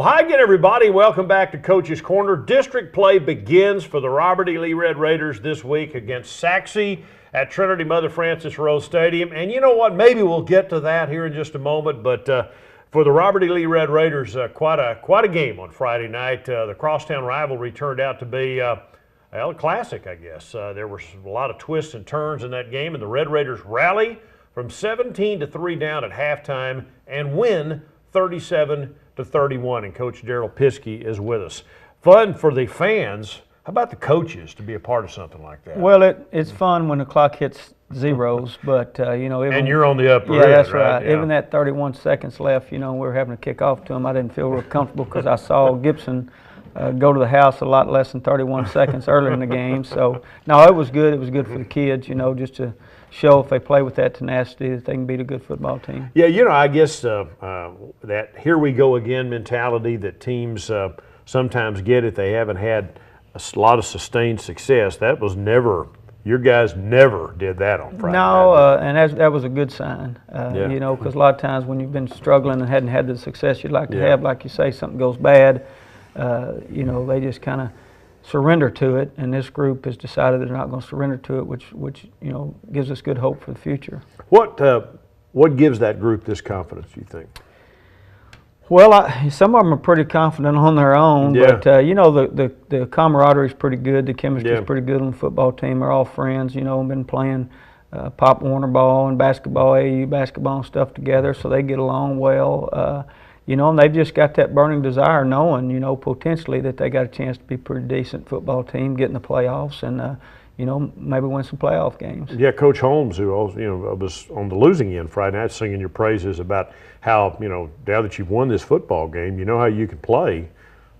hi again, everybody. Welcome back to Coach's Corner. District play begins for the Robert E. Lee Red Raiders this week against Sachse at Trinity Mother Frances Rose Stadium. And you know what? Maybe we'll get to that here in just a moment. But for the Robert E. Lee Red Raiders, quite a game on Friday night. The crosstown rivalry turned out to be a classic, I guess. There were a lot of twists and turns in that game, and the Red Raiders rally from 17-3 down at halftime and win 37-31, and Coach Darrell Piske is with us. Fun for the fans. How about the coaches to be a part of something like that? Well, it's fun when the clock hits zeros, but even, and you're on the upper end, that's right. Yeah. Even that 31 seconds left, we were having to kick off to them. I didn't feel real comfortable because I saw Gibson go to the house a lot less than 31 seconds earlier in the game. So, no, it was good. It was good for the kids, just to show if they play with that tenacity that they can beat a good football team. Yeah, I guess that here we go again mentality that teams sometimes get if they haven't had a lot of sustained success. That was never, your guys never did that on Friday night. And that was a good sign, because a lot of times when you've been struggling and hadn't had the success you'd like to have, like you say, something goes bad, they just kind of surrender to it, and this group has decided they're not going to surrender to it, which gives us good hope for the future. What gives that group this confidence, you think? Well, some of them are pretty confident on their own, but the camaraderie is pretty good. The chemistry is pretty good on the football team. They're all friends, been playing Pop Warner ball and basketball, AAU basketball and stuff together, so they get along well. And they've just got that burning desire, knowing, potentially that they got a chance to be a pretty decent football team, get in the playoffs, and maybe win some playoff games. Yeah, Coach Holmes, who was on the losing end Friday night, singing your praises about how now that you've won this football game, you know how you can play.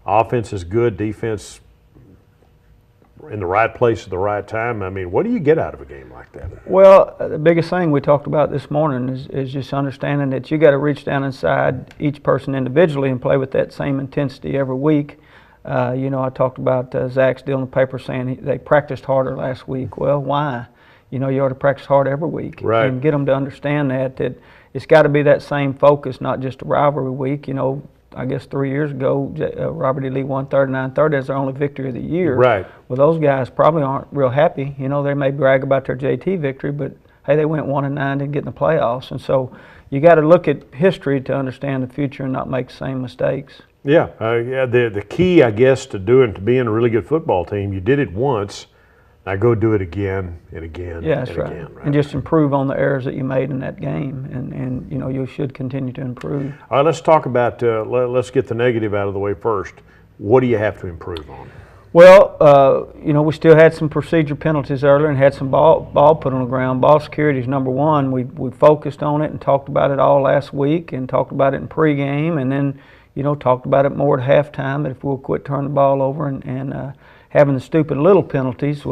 Offense is good, defense in the right place at the right time. I mean, what do you get out of a game like that? Well, the biggest thing we talked about this morning is just understanding that you got to reach down inside each person individually and play with that same intensity every week. I talked about Zach's deal in the paper saying they practiced harder last week. Well, why? You ought to practice hard every week, right, and get them to understand that it's got to be that same focus, not just a rivalry week. I guess 3 years ago, Robert E. Lee won 39-30 as their only victory of the year. Right. Well, those guys probably aren't real happy. They may brag about their JT victory, but hey, they went 1-9 to get in the playoffs, and so you got to look at history to understand the future and not make the same mistakes. Yeah, the key, I guess, to being a really good football team, you did it once. Now go do it again and again. Yeah, that's right. Again, right. And just improve on the errors that you made in that game, and you should continue to improve. All right, let's talk about. Let's get the negative out of the way first. What do you have to improve on? Well, we still had some procedure penalties earlier and had some ball put on the ground. Ball security is number one. We focused on it and talked about it all last week and talked about it in pregame, and then talked about it more at halftime, that if we'll quit turning the ball over and having the stupid little penalties,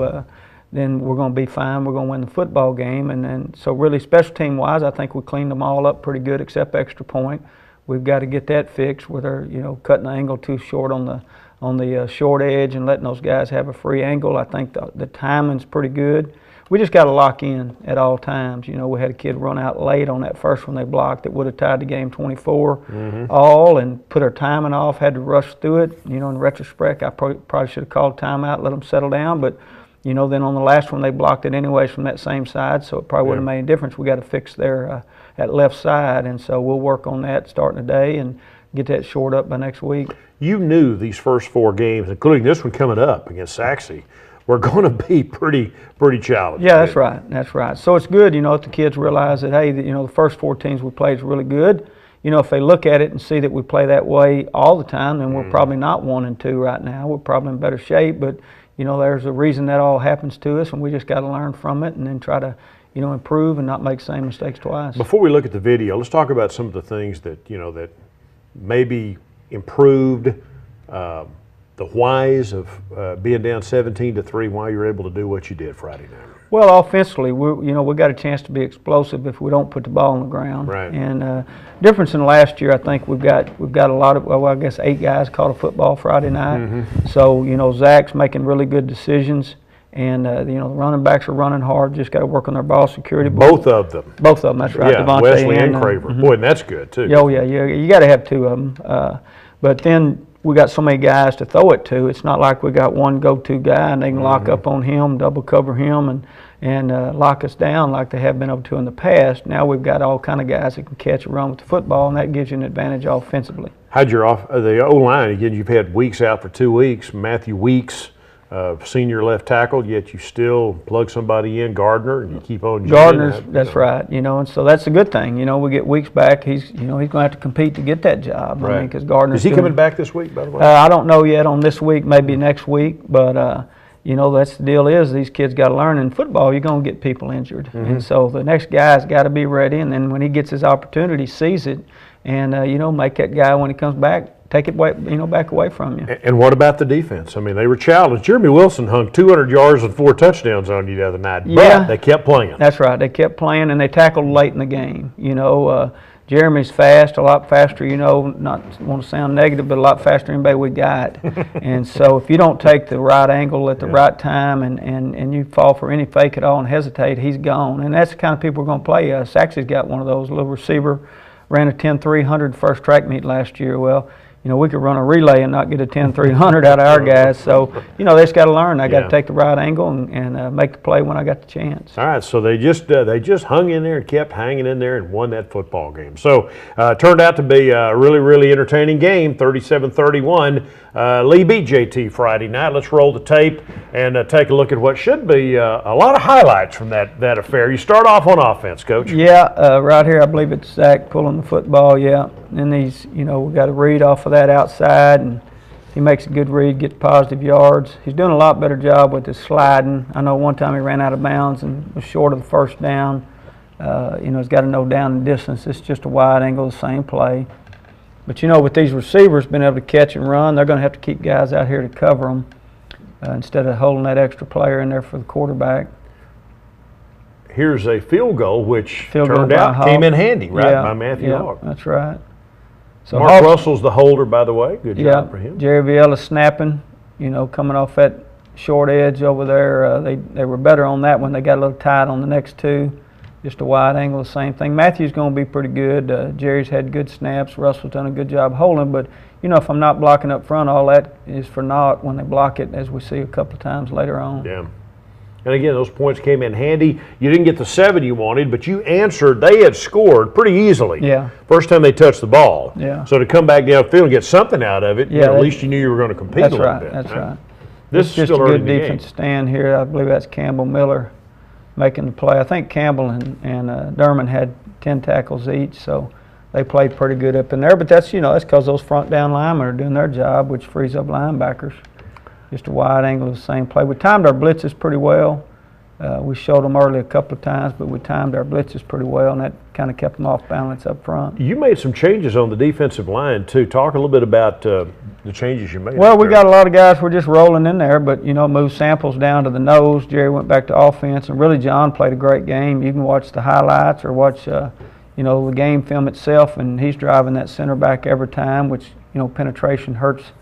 then we're going to be fine. We're going to win the football game. And then, so really special team wise, I think we cleaned them all up pretty good except extra point. We've got to get that fixed with our, cutting the angle too short on the short edge and letting those guys have a free angle. I think the timing's pretty good. We just got to lock in at all times. We had a kid run out late on that first one they blocked that would have tied the game 24 all, and put our timing off, had to rush through it. In retrospect, I probably should have called timeout, let them settle down, but then on the last one they blocked it anyways from that same side, so it probably wouldn't have made any difference. We got to fix their that left side, and so we'll work on that starting today and get that short up by next week. You knew these first 4 games, including this one coming up against Sachse, we're going to be pretty challenging. Yeah, that's right. That's right. So it's good, if the kids realize that, hey, the first 4 teams we played is really good. If they look at it and see that we play that way all the time, then we're probably not 1-2 right now. We're probably in better shape, but there's a reason that all happens to us, and we just got to learn from it and then try to, improve and not make the same mistakes twice. Before we look at the video, let's talk about some of the things that that maybe improved. The whys of being down 17-3, why you're able to do what you did Friday night? Well, offensively, we got a chance to be explosive if we don't put the ball on the ground. Right. And difference in last year, I think we've got a lot of, I guess 8 guys caught a football Friday night. So Zach's making really good decisions. And the running backs are running hard. Just got to work on their ball security. Both of them. Both of them. That's right. Yeah, Devontae Wesley and Craver. Boy, and that's good too. Oh yeah, you got to have 2 of them. But then we got so many guys to throw it to. It's not like we got one go-to guy and they can lock up on him, double cover him, and lock us down like they have been able to in the past. Now we've got all kind of guys that can catch and run with the football, and that gives you an advantage offensively. How'd your the O-line, again, you've had Weeks out for 2 weeks, Matthew Weeks, senior left tackle, yet you still plug somebody in, Gardner, and you keep on. Gardner's, that's right, and so that's a good thing. We get Weeks back. He's going to have to compete to get that job. Right. I mean, because Gardner's. Is he coming back this week, by the way? I don't know yet on this week, maybe next week, but that's the deal is these kids got to learn. In football, you're going to get people injured, and so the next guy's got to be ready. And then when he gets his opportunity, sees it, and make that guy when he comes back. Take it back away from you. And what about the defense? I mean, they were challenged. Jeremy Wilson hung 200 yards and 4 touchdowns on you the other night, but they kept playing. That's right. They kept playing, and they tackled late in the game. Jeremy's fast, a lot faster, not want to sound negative, but a lot faster than anybody we got. And so if you don't take the right angle at the right time and you fall for any fake at all and hesitate, he's gone. And that's the kind of people we're going to play. Sachse's got one of those, little receiver, ran a 10-300 first track meet last year. Well, we could run a relay and not get a 10-300 out of our guys. So, they just got to learn. I got to take the right angle and make the play when I got the chance. All right, so they just hung in there and kept hanging in there and won that football game. So, turned out to be a really, really entertaining game, 37-31. Lee beat JT Friday night. Let's roll the tape and take a look at what should be a lot of highlights from that affair. You start off on offense, Coach. Yeah, right here I believe it's Zach pulling the football, yeah. And he's, we got a read off of that outside, and he makes a good read, gets positive yards. He's doing a lot better job with his sliding. I know one time he ran out of bounds and was short of the first down. He's got to know down the distance. It's just a wide angle, the same play. But, with these receivers being able to catch and run, they're going to have to keep guys out here to cover them instead of holding that extra player in there for the quarterback. Here's a field goal, which turned out came in handy, right, by Matthew Hawk. That's right. So Mark Russell's the holder, by the way. Good job for him. Jerry Viella snapping, coming off that short edge over there. They were better on that one. They got a little tight on the next two. Just a wide angle, the same thing. Matthew's going to be pretty good. Jerry's had good snaps. Russell's done a good job holding. But, if I'm not blocking up front, all that is for naught when they block it, as we see a couple of times later on. Yeah. And again, those points came in handy. You didn't get the 7 you wanted, but you answered. They had scored pretty easily. Yeah. First time they touched the ball. Yeah. So to come back downfield and get something out of it, at least you knew you were going to compete a little bit. That's right. This is just still a early good in the defense game. stand here. I believe that's Campbell Miller making the play. I think Campbell and Derman had 10 tackles each, so they played pretty good up in there. But that's that's because those front down linemen are doing their job, which frees up linebackers. Just a wide angle of the same play. We timed our blitzes pretty well. We showed them early a couple of times, but we timed our blitzes pretty well, and that kind of kept them off balance up front. You made some changes on the defensive line, too. Talk a little bit about the changes you made. Well, we got a lot of guys we're just rolling in there, but, moved Samples down to the nose. Jerry went back to offense, and really John played a great game. You can watch the highlights or watch, the game film itself, and he's driving that center back every time, which, penetration hurts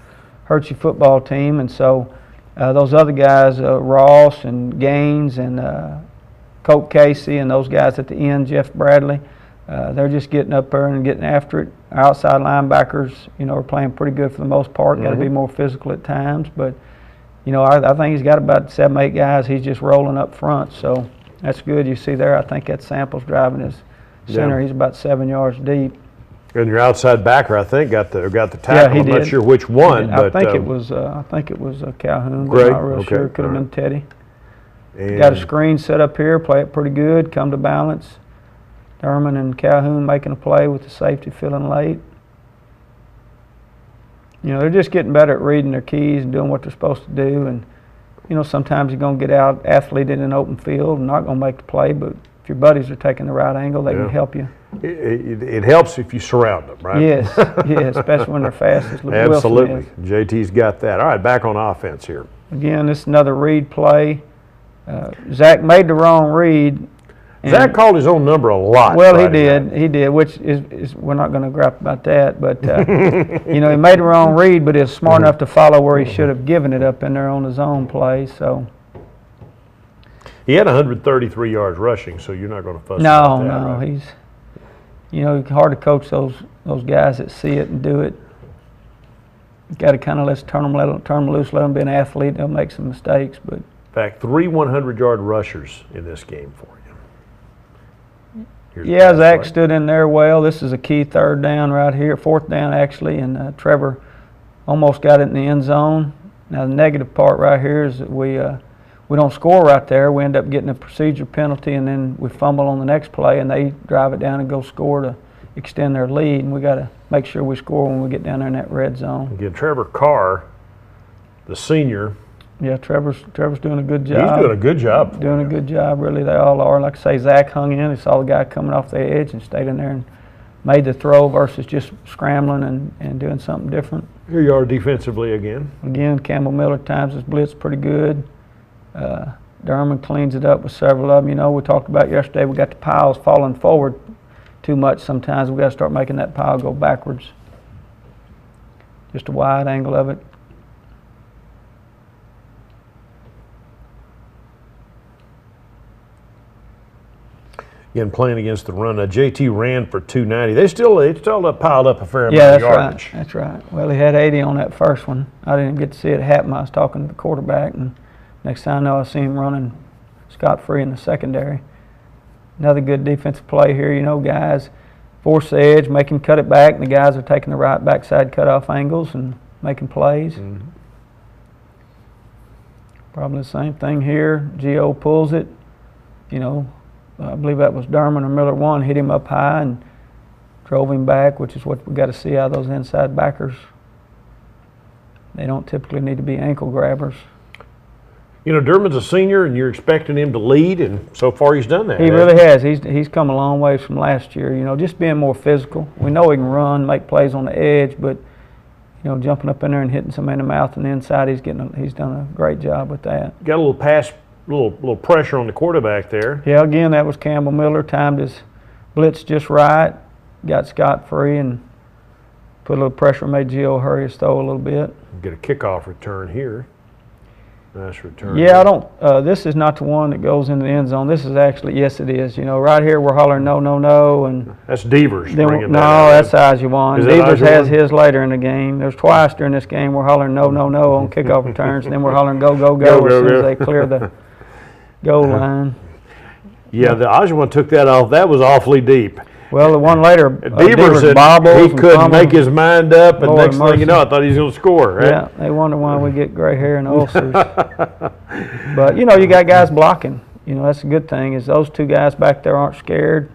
your football team, and so those other guys, Ross and Gaines and Colt Casey and those guys at the end, Jeff Bradley, they're just getting up there and getting after it. Our outside linebackers, are playing pretty good for the most part. Got to be more physical at times, but I think he's got about 7, 8 guys. He's just rolling up front, so that's good. You see there, I think that Samples driving his center. He's about 7 yards deep. And your outside backer, I think, got the tackle. I'm not sure which one, but I think it was Calhoun. Great. Not real sure. Could have been Teddy. And got a screen set up here. Play it pretty good. Come to balance. Derman and Calhoun making a play with the safety filling late. They're just getting better at reading their keys and doing what they're supposed to do. And sometimes you're going to get out athleted in an open field and not going to make the play, but if your buddies are taking the right angle, they can help you. It helps if you surround them, right? Yes, especially when they're fast. Absolutely. JT's got that. All right, back on offense here. Again, this is another read play. Zach made the wrong read. Zach called his own number a lot. Well, he did, which is we're not going to gripe about that. But, he made the wrong read, but he was smart enough to follow where he should have given it up in there on his own play. So. He had 133 yards rushing, so you're not going to fuss about that, right? He's, it's hard to coach those guys that see it and do it. Got to kind of turn them loose, let them be an athlete. They'll make some mistakes, but. In fact, 3 100-yard rushers in this game for you. Yeah, Zach stood in there well. This is a key 3rd down right here, 4th down actually, and Trevor almost got it in the end zone. Now the negative part right here is that we don't score right there. We end up getting a procedure penalty, and then we fumble on the next play, and they drive it down and go score to extend their lead. And we got to make sure we score when we get down there in that red zone. Again, Trevor Carr, the senior. Yeah, Trevor's doing a good job. He's doing a good job. Doing a good job, really. They all are. Like I say, Zach hung in. He saw the guy coming off the edge and stayed in there and made the throw versus just scrambling and doing something different. Here you are defensively again. Again, Campbell Miller times his blitz pretty good. Derman cleans it up with several of them. You know, we talked about yesterday, we got the piles falling forward too much sometimes. We got to start making that pile go backwards. Just a wide angle of it. Again, playing against the run. JT ran for 290. They still piled up a fair amount of yardage. Yeah, that's right. Well, he had 80 on that first one. I didn't get to see it happen. I was talking to the quarterback, and next thing I know, I see him running scot-free in the secondary. Another good defensive play here. You know, guys force the edge, make him cut it back, and the guys are taking the right backside cutoff angles and making plays. Mm-hmm. Probably the same thing here. Gio pulls it, you know. I believe that was Derman or Miller one, hit him up high and drove him back, which is what we got to see out of those inside backers. They don't typically need to be ankle grabbers. You know, Derman's a senior, and you're expecting him to lead, and so far he's done that. He really has. He's come a long way from last year. You know, just being more physical. We know he can run, make plays on the edge, but you know, jumping up in there and hitting somebody in the mouth and the inside, he's done a great job with that. Got a little pass. Little pressure on the quarterback there. Yeah, again, that was Campbell Miller. Timed his blitz just right. Got scot-free and put a little pressure, made Gio hurry his throw a little bit. Get a kickoff return here. Nice return. Yeah, I don't. This is not the one that goes into the end zone. This is actually, yes, it is. You know, right here we're hollering no, no, no, and that's Devers. No, that's Ajuwan. Devers has his later in the game. There's twice during this game we're hollering no, no, no on kickoff returns, and then we're hollering go, go, go, as soon as they clear the goal line. Yeah, the Ajuwan took that off. That was awfully deep. Well, the one later, Devers bobbles. He couldn't make his mind up, and next thing you know, I thought he was going to score. Right? Yeah, they wonder why we get gray hair and ulcers. But you know, you got guys blocking. You know, that's a good thing. Is those two guys back there aren't scared.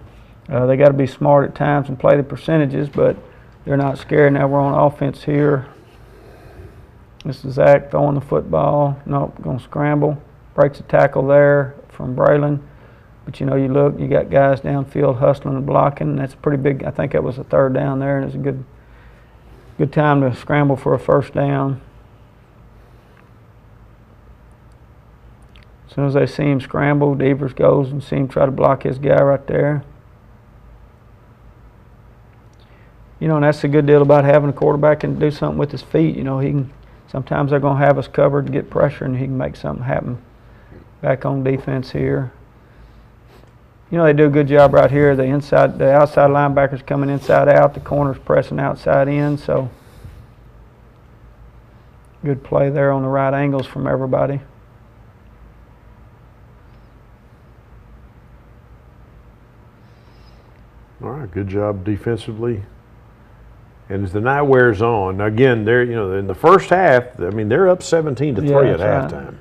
They got to be smart at times and play the percentages, but they're not scared. Now we're on offense here. This is Zach throwing the football. Nope, going to scramble. Breaks a tackle there from Braylon. But, you know, you look, you got guys downfield hustling and blocking. That's pretty big. I think that was a 3rd down there, and it's a good time to scramble for a 1st down. As soon as they see him scramble, Devers goes and see him try to block his guy right there. You know, and that's the good deal about having a quarterback and do something with his feet. You know, he can. Sometimes they're going to have us covered and get pressure, and he can make something happen. Back on defense here. You know, they do a good job right here. The outside linebackers coming inside out. The corners pressing outside in. So good play there on the right angles from everybody. All right, good job defensively. And as the night wears on, again, they're in the first half. I mean, they're up 17-3 at halftime. Right.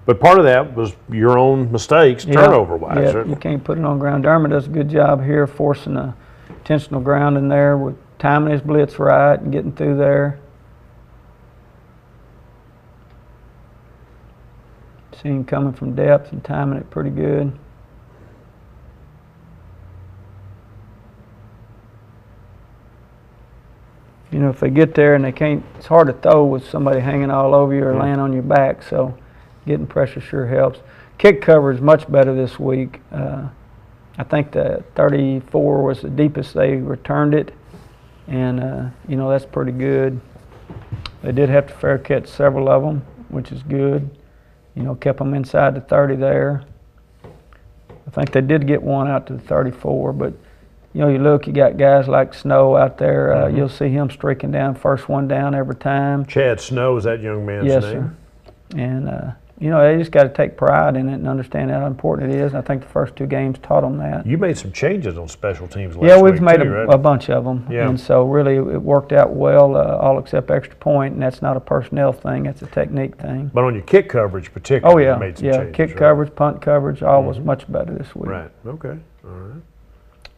But part of that was your own mistakes, turnover-wise. Yeah, you can't put it on ground. Dermot does a good job here forcing a intentional ground in there with timing his blitz right and getting through there. See him coming from depth and timing it pretty good. You know, if they get there and they can't, it's hard to throw with somebody hanging all over you or laying on your back, so getting pressure sure helps. Kick cover is much better this week. I think the 34 was the deepest they returned it, and you know, that's pretty good. They did have to fair catch several of them, which is good. You know, kept them inside the 30 there. I think they did get one out to the 34, but you know, you look, you got guys like Snow out there. You'll see him streaking down, first one down every time. Chad Snow is that young man's Yes, name? sir. And, you know, they just got to take pride in it and understand how important it is. And I think the first 2 games taught them that. You made some changes on special teams last week. Yeah, we've made too, a right? bunch of them. Yeah. And so really it worked out well, all except extra point, and that's not a personnel thing, that's a technique thing. But on your kick coverage Oh, particularly, yeah. you made some Yeah, changes. kick right? coverage, punt coverage, all was much better this week. Right, okay, all right.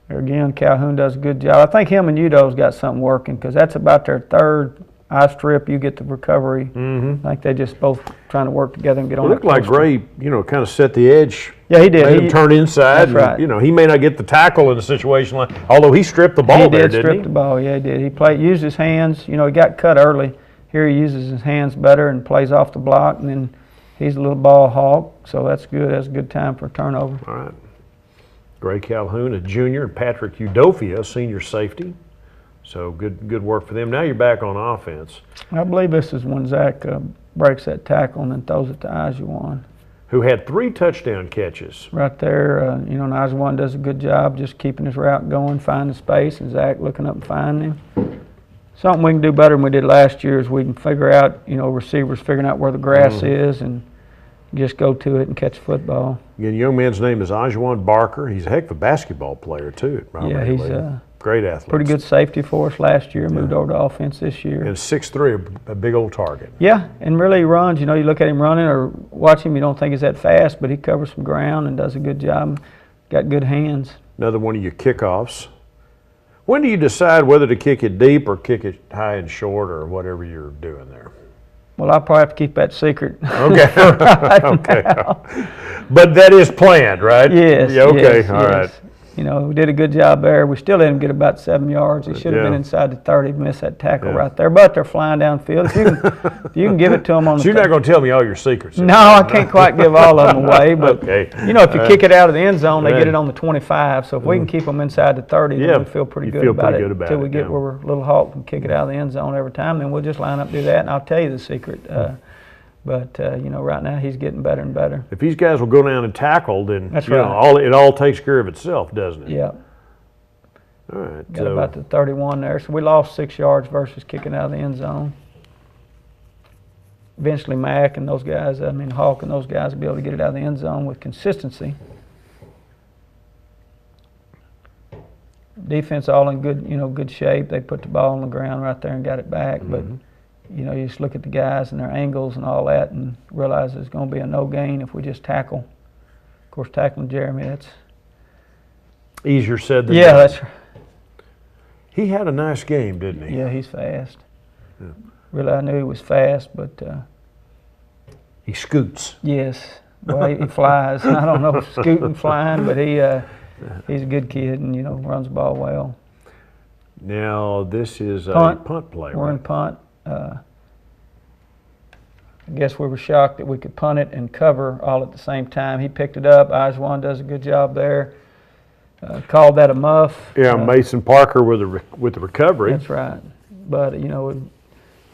There again, Calhoun does a good job. I think him and Udo's got something working because that's about their 3rd eye strip. You get the recovery. I think they just both trying to work together and get on. It looked like Gray, you know, kind of set the edge. Yeah, he did. Made him turn inside. That's and, right. You know, he may not get the tackle in a situation like, although he stripped the ball He there, did didn't strip he? the ball. Yeah, he did. He used his hands. You know, he got cut early. Here he uses his hands better and plays off the block, and then he's a little ball hawk. So that's good. That's a good time for a turnover. All right. Gray Calhoun, a junior, and Patrick Udofia, a senior safety. So good work for them. Now you're back on offense. I believe this is when Zach breaks that tackle and then throws it to Ajuan. Who had 3 touchdown catches. Right there, you know, and Ajuan does a good job just keeping his route going, finding space, and Zach looking up and finding him. Something we can do better than we did last year is we can figure out, you know, receivers figuring out where the grass is and just go to it and catch football. Again, young man's name is Ajuan Barker. He's a heck of a basketball player, too. Yeah, he's great athlete. pretty good safety for us last year, moved over to offense this year. And 6'3", a big old target. Yeah, and really he runs. You know, you look at him running or watch him, you don't think he's that fast, but he covers some ground and does a good job. Got good hands. Another one of your kickoffs. When do you decide whether to kick it deep or kick it high and short or whatever you're doing there? Well, I'll probably have to keep that secret. Okay. right Okay. now. But that is planned, right? Yes. Yeah, okay. Yes, All right. yes. You know, we did a good job there. We still let him get about 7 yards. He should have been Yeah. inside the 30, missed that tackle Yeah. right there. But they're flying downfield. If you can give it to them on the So you're not going to tell me all your secrets. No, I can't quite give all of them away, but Okay. you know, if you All kick it out of the end zone, they Right. get it on the 25. So if we can keep them inside the 30, Yeah, then we feel pretty you good feel about pretty it good about until we it, get yeah. where we're a little hawk and kick it out of the end zone every time. Then we'll just line up and do that, and I'll tell you the secret. But you know, right now he's getting better and better. If these guys will go down and tackle, then That's you know, right. it all takes care of itself, doesn't it? Yeah, All right. got about the 31 there. So we lost 6 yards versus kicking out of the end zone. Eventually, Mack and those guys, I mean Hawk and those guys will be able to get it out of the end zone with consistency. Defense all in good, you know, good shape. They put the ball on the ground right there and got it back. But you know, you just look at the guys and their angles and all that, and realize there's going to be a no gain if we just tackle. Of course, tackling Jeremy, that's Easier said than yeah, done. that's He had a nice game, didn't he? yeah, he's fast. Really, I knew he was fast, but He scoots. yes, well, he flies. I don't know if scooting, flying, but he's a good kid and you know runs the ball well. Now this is Punt. a punt play. We're in Right? punt. I guess we were shocked that we could punt it and cover all at the same time. He picked it up. Ajuan does a good job there. Called that a muff. Yeah, Mason Parker with the recovery. That's right. But, you know,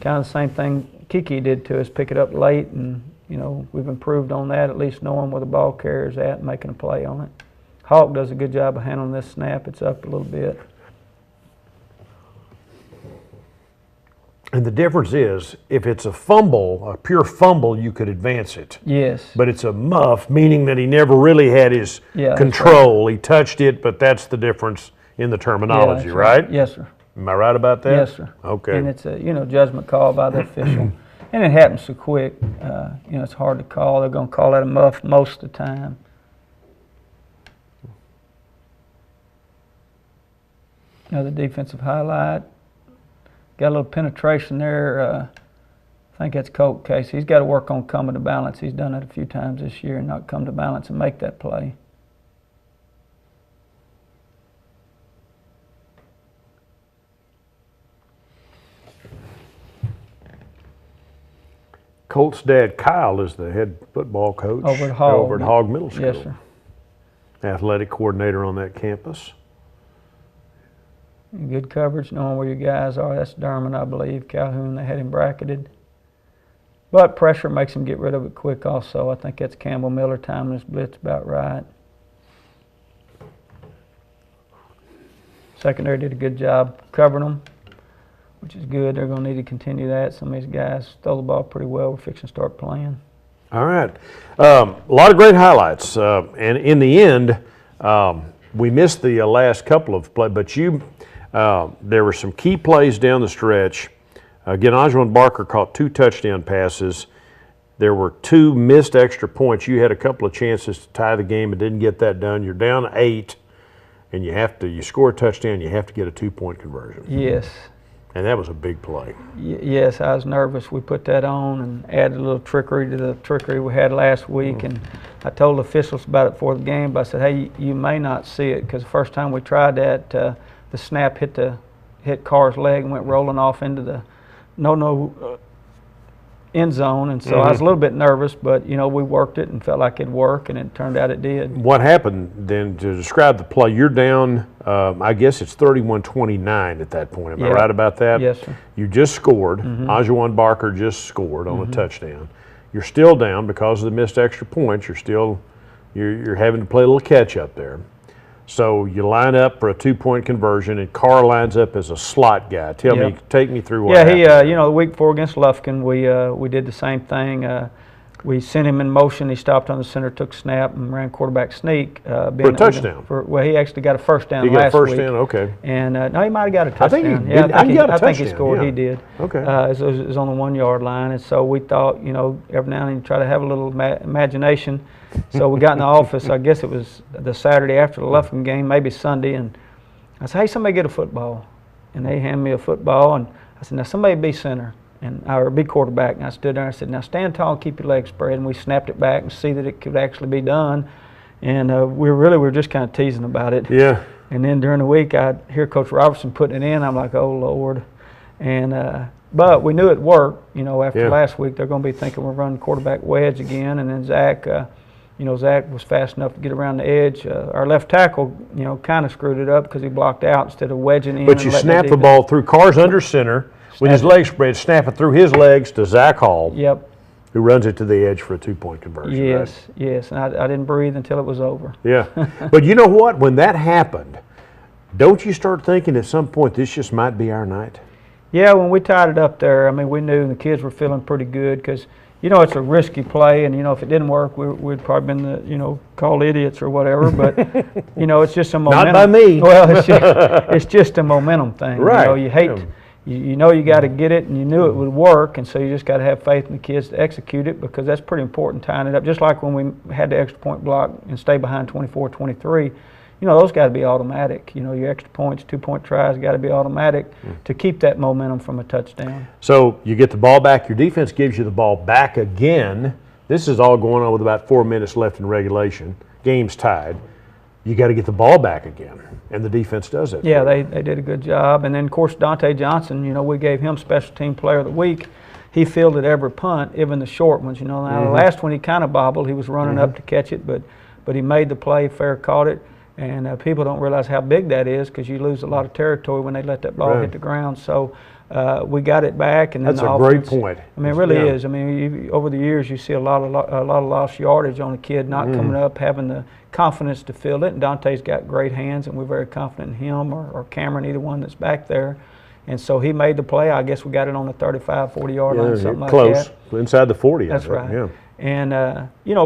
kind of the same thing Kiki did to us, pick it up late, and, you know, we've improved on that, at least knowing where the ball carrier's at and making a play on it. Hawk does a good job of handling this snap. It's up a little bit. And the difference is, if it's a fumble, a pure fumble, you could advance it. Yes. But it's a muff, meaning that he never really had his Yeah, that's control. He touched it, but that's the difference in the Yeah, terminology, that's right? Yes, sir. Am I right about that? Yes, sir. Okay. And it's a, you know, judgment call by the official. And it happens so quick, you know, it's hard to call. They're going to call that a muff most of the time. Another defensive highlight. Got a little penetration there. I think that's Colt Case. He's got to work on coming to balance. He's done it a few times this year and not come to balance and make that play. Colt's dad, Kyle, is the head football coach Over at Hogg. over at Hogg Middle School. Yes, sir. Athletic coordinator on that campus. Good coverage, knowing where your guys are. That's Derman, I believe. Calhoun, they had him bracketed. But pressure makes him get rid of it quick also. I think that's Campbell Miller timing his blitz about right. Secondary did a good job covering them, which is good. They're going to need to continue that. Some of these guys throw the ball pretty well. We're fixing to start playing. All right. A lot of great highlights. And in the end, we missed the last couple of plays, but there were some key plays down the stretch. Again, Ajuan Barker caught 2 touchdown passes. There were 2 missed extra points. You had a couple of chances to tie the game and didn't get that done. You're down 8, and you score a touchdown, you have to get a 2-point conversion. Yes. And that was a big play. Yes, I was nervous. We put that on and added a little trickery to the trickery we had last week. And I told the officials about it before the game, but I said, hey, you may not see it, because the first time we tried that, the snap hit Carr's leg and went rolling off into the end zone. And so I was a little bit nervous, but, we worked it and felt like it'd work, and it turned out it did. What happened then, to describe the play, you're down, I guess it's 31-29 at that point. Am I right about that? Yes, sir. You just scored. Ajuan Barker just scored on a touchdown. You're still down because of the missed extra points. You're having to play a little catch up there. So you line up for a 2-point conversion, and Carr lines up as a slot guy. Take me through what happened. Yeah, the week before against Lufkin, we did the same thing. We sent him in motion. He stopped on the center, took snap, and ran quarterback sneak. For a touchdown? He actually got a first down last week. He got a first down, okay. And no, he might have got a touchdown. I think he scored. Yeah. He did. Okay. It was on the 1-yard line, and so we thought, every now and then you try to have a little imagination. So we got in the office. I guess it was the Saturday after the Lufkin game, maybe Sunday, and I said, hey, somebody get a football. And they handed me a football, and I said, now somebody be center. Or be quarterback. And I stood there and I said, now stand tall and keep your legs spread. And we snapped it back and see that it could actually be done. And we were just kind of teasing about it. Yeah. And then during the week, I'd hear Coach Robertson putting it in. I'm like, oh, Lord. And but we knew it worked. After last week, they're going to be thinking we're running quarterback wedge again. And then Zach, Zach was fast enough to get around the edge. Our left tackle, kind of screwed it up because he blocked out instead of wedging in. But you snapped the ball through. Carr's under center. With his legs spread, snap it through his legs to Zach Hall. Yep. Who runs it to the edge for a 2-point conversion. Yes, right? yes. And I didn't breathe until it was over. Yeah. But you know what? When that happened, don't you start thinking at some point this just might be our night? Yeah, when we tied it up there, we knew the kids were feeling pretty good because, it's a risky play, and, if it didn't work, we'd probably been, called idiots or whatever. But, it's just a momentum. Not by me. Well, it's just a momentum thing. Right. You hate you got to get it, and you knew it would work, and so you just got to have faith in the kids to execute it, because that's pretty important, tying it up. Just like when we had the extra point block and stay behind 24-23, those got to be automatic. Your extra points, 2-point tries got to be automatic to keep that momentum from a touchdown. So you get the ball back. Your defense gives you the ball back again. This is all going on with about 4 minutes left in regulation. Game's tied. You got to get the ball back again, and the defense does it. Yeah, they did a good job. And then, of course, Dante Johnson, we gave him Special Team Player of the Week. He fielded every punt, even the short ones. Now, the last one he kind of bobbled. He was running up to catch it, but he made the play, fair caught it. And people don't realize how big that is, because you lose a lot of territory when they let that ball hit the ground. So we got it back, and then that's a great point. It really is. Over the years, you see a lot of lost yardage on a kid not coming up, having the confidence to field it. And Dante's got great hands, and we're very confident in him or Cameron, either one that's back there. And so he made the play. I guess we got it on the 35, 40-yard line, something like that. Close, inside the 40. That's right. Yeah. And,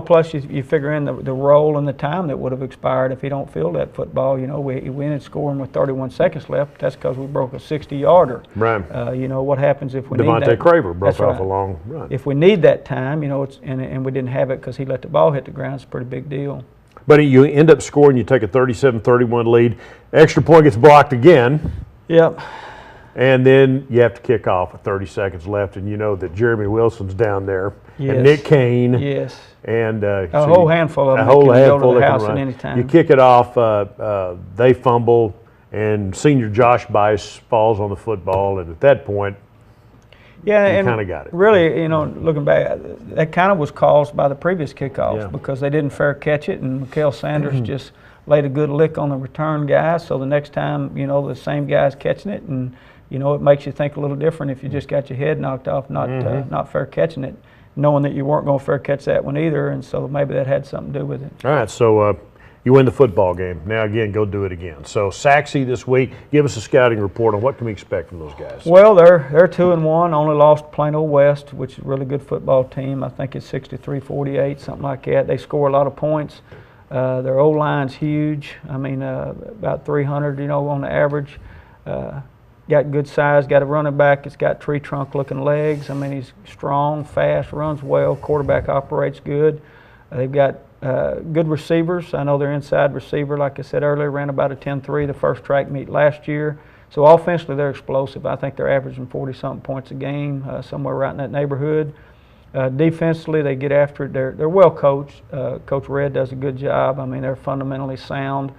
plus you figure in the roll and the time that would have expired if he don't field that football. We ended scoring with 31 seconds left. That's because we broke a 60-yarder. Right. What happens if we need that? Devontae Craver broke off a long run. If we need that time, and we didn't have it because he let the ball hit the ground, it's a pretty big deal. But you end up scoring, you take a 37-31 lead. Extra point gets blocked again. Yep. And then you have to kick off with 30 seconds left, and you know that Jeremy Wilson's down there, and Nick Kane. Yes. And a whole handful of them. A whole handful go to the that house can at run. any time. You kick it off, they fumble, and senior Josh Bice falls on the football, and at that point, you kind of got it. Really, looking back, that kind of was caused by the previous kickoff because they didn't fair catch it, and Mikael Sanders just laid a good lick on the return guy. So the next time, the same guy's catching it, and it makes you think a little different if you just got your head knocked off, not fair catching it, knowing that you weren't going to fair catch that one either, and so maybe that had something to do with it. All right, so You win the football game. Now, again, go do it again. So, Sachse this week, give us a scouting report on what can we expect from those guys. Well, they're 2-1, only lost Plano West, which is a really good football team. I think it's 63-48, something like that. They score a lot of points. Their O-line's huge. I mean, about 300, on the average. Got good size, got a running back. It's got tree trunk looking legs. I mean, he's strong, fast, runs well. Quarterback operates good. They've got good receivers. I know their inside receiver, like I said earlier, ran about a 10-3 the first track meet last year. So offensively, they're explosive. I think they're averaging 40-something points a game, somewhere right in that neighborhood. Defensively, they get after it. They're well coached. Coach Red does a good job. I mean, they're fundamentally sound.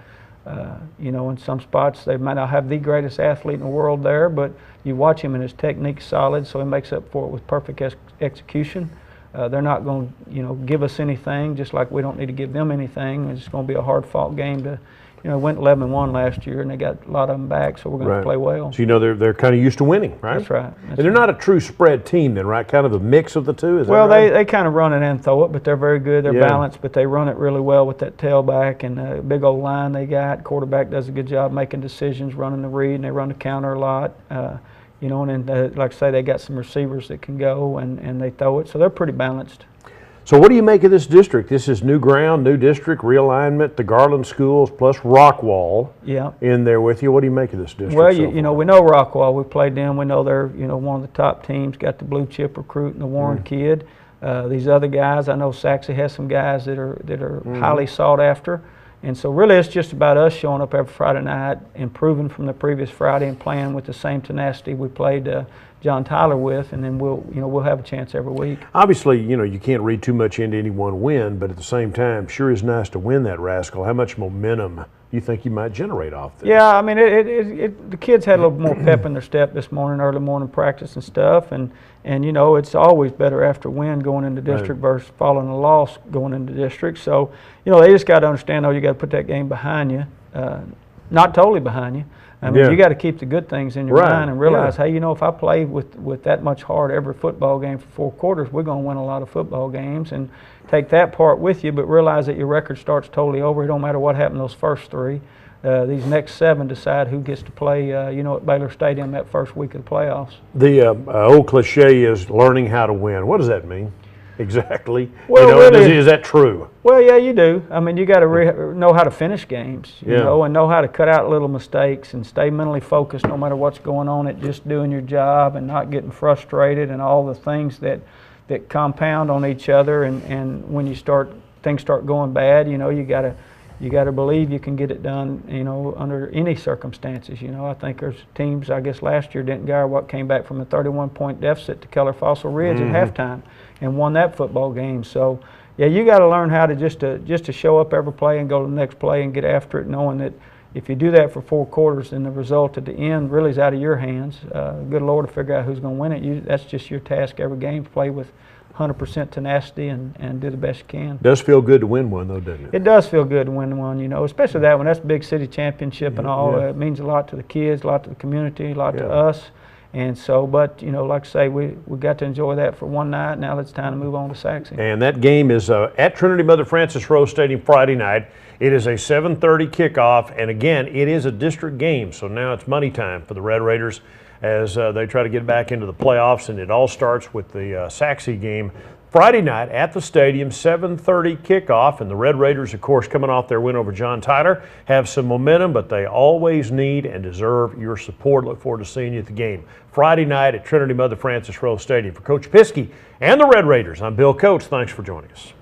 In some spots they might not have the greatest athlete in the world there, but you watch him and his technique's solid, so he makes up for it with perfect execution. They're not going to, give us anything, just like we don't need to give them anything. It's going to be a hard-fought game to, went 11-1 last year, and they got a lot of them back, so we're going to play well. So they're kind of used to winning, right? That's right. And they're not a true spread team then, right? Kind of a mix of the two, is well, that right? they kind of run it and throw it, but they're very good. They're balanced, but they run it really well with that tailback and the big old line they got. Quarterback does a good job making decisions, running the read, and they run the counter a lot. And then, like I say, they got some receivers that can go and they throw it, so they're pretty balanced. So what do you make of this district? This is new ground, new district, realignment, the Garland schools, plus Rockwall in there with you. What do you make of this district? Well, we know Rockwall. We played them. We know they're, one of the top teams, got the blue chip recruit and the Warren kid. These other guys, I know Sachse has some guys that are highly sought after. And so really it's just about us showing up every Friday night, improving from the previous Friday and playing with the same tenacity we played John Tyler with, and then we'll have a chance every week. Obviously, you can't read too much into any one win, but at the same time, sure is nice to win that rascal. How much momentum do you think you might generate off this? Yeah, I mean, the kids had a little more pep in their step this morning, early morning practice and stuff, and it's always better after a win going into district versus following a loss going into district. So, they just got to understand, you got to put that game behind you, not totally behind you. I mean, you got to keep the good things in your mind and realize, hey, if I play with that much heart every football game for 4 quarters, we're going to win a lot of football games, and take that part with you, but realize that your record starts totally over. It don't matter what happened those first 3. These next 7 decide who gets to play, at Baylor Stadium that first week of the playoffs. The old cliche is learning how to win. What does that mean exactly? Well, really, is that true? Well, yeah, you do. I mean, you got to know how to finish games, and know how to cut out little mistakes and stay mentally focused no matter what's going on at just doing your job and not getting frustrated and all the things that compound on each other. And when things start going bad, you got to believe you can get it done, under any circumstances. I think there's teams, I guess last year, Denton Guyer came back from a 31-point deficit to Keller Fossil Ridge at halftime and won that football game. So, yeah, you got to learn how to just to show up every play and go to the next play and get after it, knowing that if you do that for 4 quarters, then the result at the end really is out of your hands. Good Lord to figure out who's going to win it. That's just your task every game, to play with 100% tenacity and do the best you can. It does feel good to win one, though, doesn't it? It does feel good to win one, especially that one. That's a big city championship and all. It means a lot to the kids, a lot to the community, a lot to us. And so, but, like I say, we got to enjoy that for one night. Now it's time to move on to Sachse. And that game is at Trinity Mother Frances Rose Stadium Friday night. It is a 7:30 kickoff, and again, it is a district game, so now it's money time for the Red Raiders as they try to get back into the playoffs, and it all starts with the Sachse game Friday night at the stadium, 7:30 kickoff, and the Red Raiders, of course, coming off their win over John Tyler, have some momentum, but they always need and deserve your support. Look forward to seeing you at the game Friday night at Trinity Mother Frances Rose Stadium. For Coach Piske and the Red Raiders, I'm Bill Coates. Thanks for joining us.